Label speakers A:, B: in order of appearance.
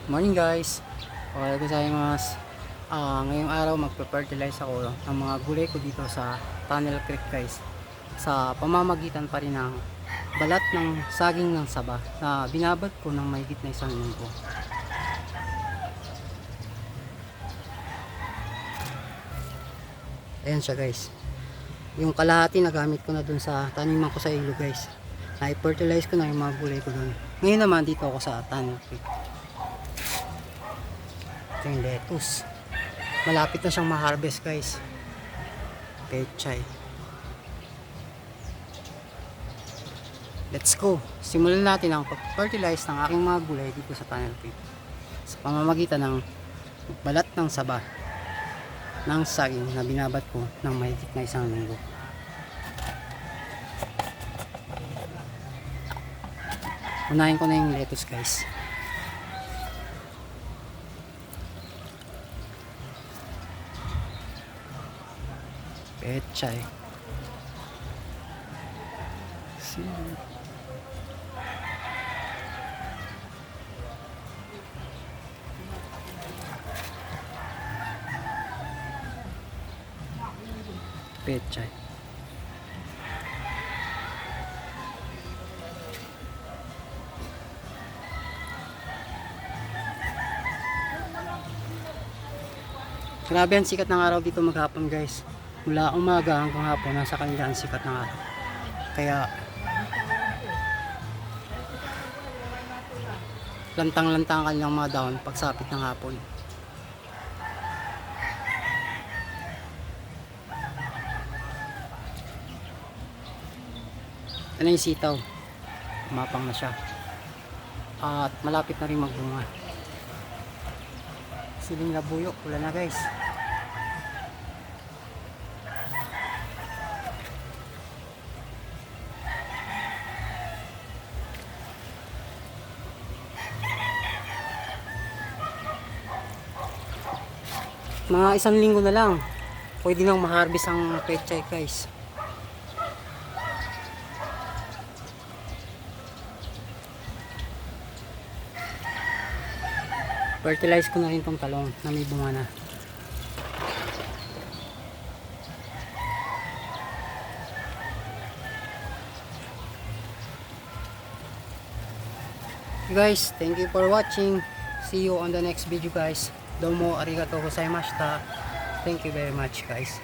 A: Morning guys. Ohayo gozaimasu. Ngayong araw magpe-fertilize ako ng mga gulay ko dito sa Tunnel Creek guys. Sa pamamagitan pa rin ng balat ng saging ng saba na binabad ko ng mahigit na 1 linggo. Ayan siya guys. Yung kalahati na gamit ko na dun sa taniman ko sa ilo guys. Na-fertilize ko na yung mga gulay ko dun. Ngayon naman dito ako sa Tunnel Creek. Ito yung lettuce. Malapit na siyang ma-harvest guys. Pechay. Let's go. Simulan natin ang pag-fertilize ng aking mga gulay dito sa Tunnel Creek. Sa pamamagitan ng balat ng saba ng saging na binabat ko ng mahigit na 1 linggo. Unahin ko na yung lettuce guys. Pechay. Pechay. Grabe ang sikat ng araw dito maghapon guys. Mula umaga hanggang hapon nasa kanila ang sikat ng araw. Kaya lantang-lantang kanilang mga dahon pagsapit ng hapon. Ano yung sitaw? Umapang na siya. At malapit na rin magbunga. Siling labuyok, pula na guys. Mga 1 linggo na lang pwede nang ma-harvest ang pechay guys. Fertilize ko na rin tong talong na may bunga na. Guys, thank you for watching. See you on the next video guys. Domo arigatou gozaimashita. Thank you very much guys.